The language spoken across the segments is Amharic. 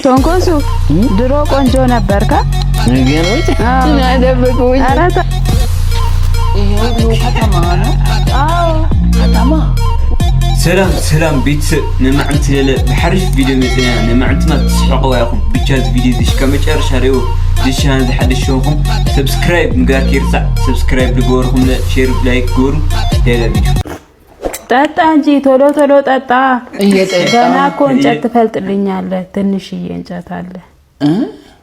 ቶንኮሱ ድሮ ቆንጆ ነበርካ ነገሮች እናደብቁኝ አራታ ይሄው ከተማ ነው አዎ ከተማ سلام بيتس نمعنت بحرش فيديو مثلا نمعنت ما تسحقوا ياكم بيتشاز فيديو ديش كمجر شاريو ديش هذا حد شوفهم سبسكرايب مقاك يرسع سبسكرايب لقوركم لا شير لايك قورو هذا الفيديو ጠጣ እንጂ ቶሎ ጠጣ ገና እኮ እንጨት ትፈልጥልኛለህ ትንሽዬ እንጨት አለ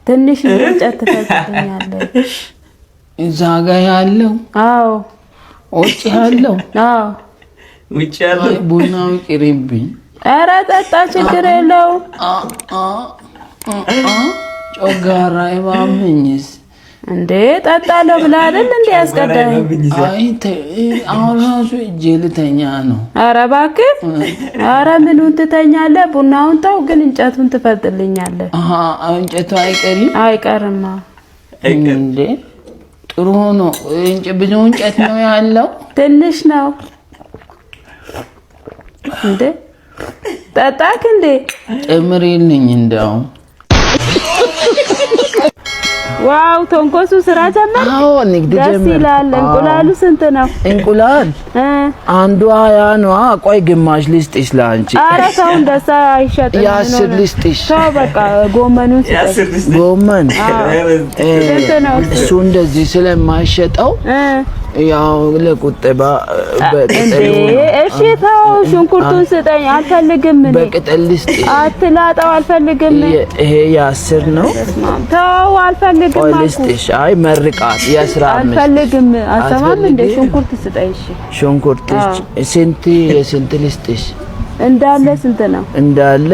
ትንሽዬ እንጨት ትፈልጥልኛለህ እዛ ጋር ያለው አዎ ወጭ ያለው አዎ ውጭ ያለው ቡናው ቅሪብኝ ኧረ ጠጣ ችግር የለው ጮጋራ ይባምኝስ እንዴ ጠጣለው ብላ አይደል እንዴ ያስቀዳኝ አይ አውራሱ ጀልተኛ ነው ኧረ እባክህ ኧረ ምኑን ትተኛለህ ቡናውን ተው ግን እንጨቱን ትፈልጥልኛለህ እንጨቱ አይቀርማ እንዴ ጥሩ ነው ብዙ እንጨት ነው ያለው ትንሽ ነው እንዴ ጠጣክ እንዴ ጨምሪልኝ እንደው ዋው ቶንኮሱ ስራ ጀመር አዎ ንግድ ጀመር ደስ ይላል እንቁላሉ ስንት ነው እንቁላል አንዱ 20 ነው ቆይ ግማሽ ልስጥሽ ላንቺ ኧረ ሰው እንደዛ አይሸጥም ያስር ልስጥሽ ሰው በቃ ጎመኑን ስጠኝ ጎመን ስንት ነው እሱ እንደዚህ ስለማይሸጠው ያው ለቁጥባ በቅጠል እሺ ተው ሽንኩርቱን ስጠኝ አልፈልግም እኔ በቅጠል ልስጥሽ አትላጣው አልፈልግም ይሄ ያስር ነው ተው አልፈልግም ልስጥሽ አይ መርቃት የ15 አልፈልግም አሰማም እንደ ሽንኩርት ስጠኝ እሺ ሽንኩርት ስንት ልስጥሽ እንዳለ ስንት ነው እንዳለ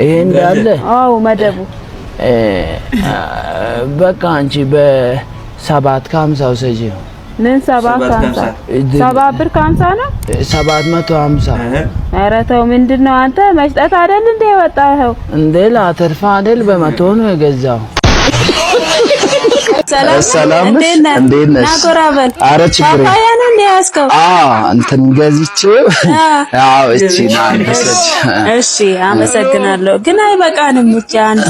ይሄ እንዳለ አው መደቡ በቃ አንቺ በ750 ሰጂው ምን 750 7 ብር 50 ነው 750 ኧረ ተው ምንድነው አንተ መስጠት አይደል እንደ ወጣኸው እንዴ ላተርፋ አይደል በመቶ ነው የገዛው ሰላም እንዴት ነሽ ናቆራበል አረ ችግር ፓፓያን እንደ ያስከው እንትን ገዝቼው አዎ እቺ ናንተሰች እሺ አመሰግናለሁ ግን አይበቃንም ብቻ አንድ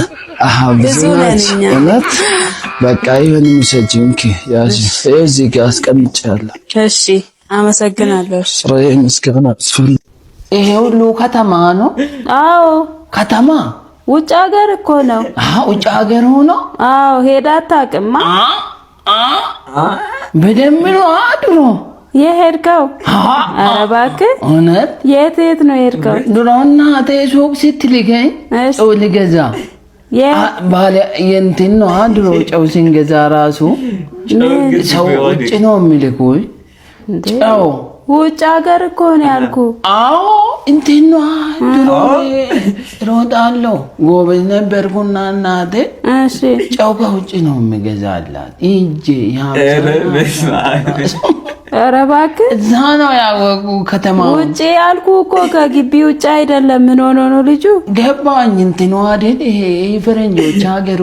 ብዙ ነኝ እውነት በቃ ይሄን ምሰጂንኪ ያዚ እዚህ ጋር አስቀምጫለሁ እሺ አመሰግናለሁ እሺ ረየኝ እስከና ስፈል ይሄ ሁሉ ከተማ ነው አዎ ከተማ ውጭ ሀገር እኮ ነው ውጭ ሀገር ሆኖ አዎ ሄዳ አታውቅማ በደንብ ነው አድሮ የሄድከው ኧረ እባክህ እውነት የት ነው የሄድከው ድሮና ተሱቅ ስትልከኝ ጨው ልገዛ ባለ የእንትን ነው አድሮ ጨው ሲንገዛ ራሱ ሰው ውጭ ነው የሚልኩኝ ጨው ውጭ ሀገር እኮ ነው ያልኩ አዎ እንትን ነው ድሮ ሮጣለሁ ጎበዝ ነበርኩና እናቴ እሺ ጨው ከውጭ ነው የሚገዛላት እንጂ ኧረ እባክህ እዛ ነው ያወቁ ከተማ ውጭ ያልኩ እኮ ከግቢ ውጭ አይደለም ምን ሆኖ ነው ልጁ ገባኝ እንትን ነው አይደል ይሄ ፈረንጆች ሀገሩ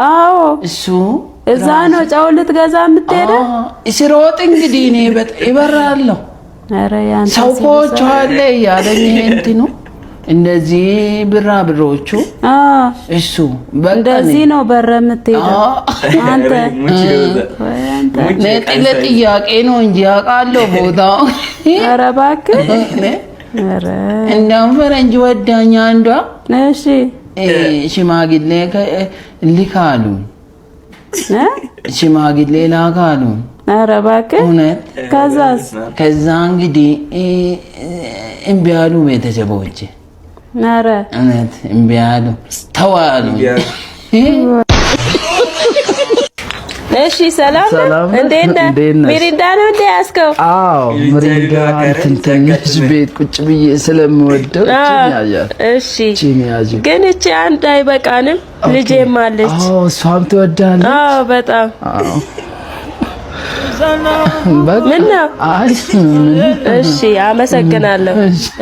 አዎ እሱ እዛ ነው ጨው ልትገዛ የምትሄደው እስሮጥ እንግዲህ እኔ ይበራለሁ ኧረ ያንተ ሰውኮች አለ ያለኝ እንትኑ እንደዚህ ብራብሮቹ እሱ እንደዚህ ነው በረ የምትሄደው አንተ ለጥያቄ ነው እንጂ አውቃለሁ ቦታው ኧረ እባክህ ኧረ እንደውም ፈረንጅ ወዳኛ አንዷ እሺ ሽማግሌ ልካሉ ሽማግሌ ላካሉ ኧረ እባክህ እውነት ከዛ እንግዲህ እምቢ አሉ ቤተሰቦቼ ኧረ እውነት እምቢ አሉ ተዋሉ እሺ ሰላም እንዴት ነህ ሚሪንዳ ነው እንደ ያስከው አዎ ሚሪንዳ ትንሽ ቤት ቁጭ ብዬ ስለምወደው እሺ ግን እቺ አንድ አይበቃንም ልጄም አለች አዎ እሷም ትወዳለች አዎ በጣም አዎ ምን ነው እሺ አመሰግናለሁ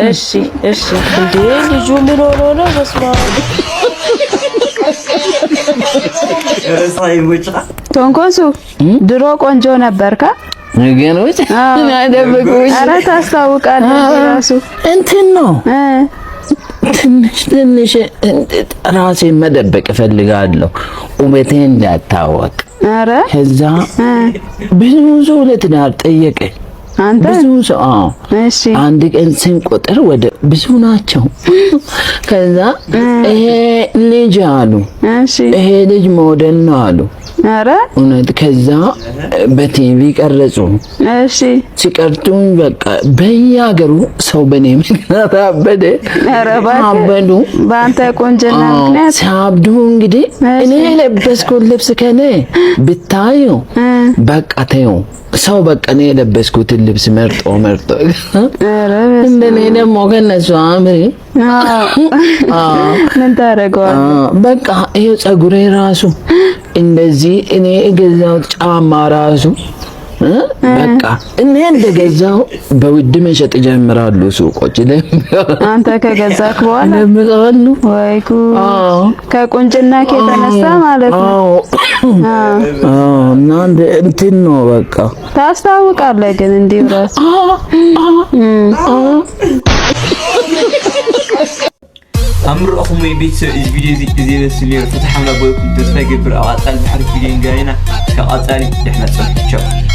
እሺ እንዴ ልጁ ምን ሆኖ ነው በስማ ቶንኮሱ ድሮ ቆንጆ ነበርካ ነገሮች ናደብቁኝ አረ ታስታውቃለህ ራሱ እንትን ነው ትንሽ ራሴን መደበቅ እፈልጋለሁ ውበቴ እንዳታወቅ። ኧረ ከዛ ብዙ ሰው ለትዳር ጠየቀ። አንተ ብዙ ሰው እሺ አንድ ቀን ስንቆጥር ወደ ብዙ ናቸው። ከዛ ይሄ ልጅ አሉ እሺ ይሄ ልጅ ሞዴል ነው አሉ። ኧረ እውነት። ከዛ በቲቪ ቀረጹ። እሺ ሲቀርጡኝ በቃ በየሀገሩ ሰው በኔ ምክንያት አበደ። ኧረ እባክህ አበዱ በአንተ ቆንጆና ምክንያት ሲያብዱ። እንግዲህ እኔ የለበስኩት ልብስ ከኔ ብታዩ በቃ ተይው ሰው በቃ እኔ የለበስኩትን ልብስ መርጦ እንደኔ ደግሞ ከነሱ አምሪ ምን ታደርገዋለህ? በቃ ይሄ ፀጉሬ ራሱ እንደዚህ እኔ የገዛው ጫማ ራሱ በቃ እኔ እንደገዛው በውድ መሸጥ ጀምራሉ ሱቆች ላይ። አንተ ከገዛክ በኋላ ለምቀሉ ወይ ጉድ! ከቁንጅና ከተነሳ ማለት ነው። እና እንትን ነው በቃ ታስታውቃለህ። ግን እንዲሁ ራስ أمركم يبيت الفيديو زي السليم فتح حملة بويكم تسفى قبل أقاطع البحر فيديو قاينا كأقاطع إحنا صح.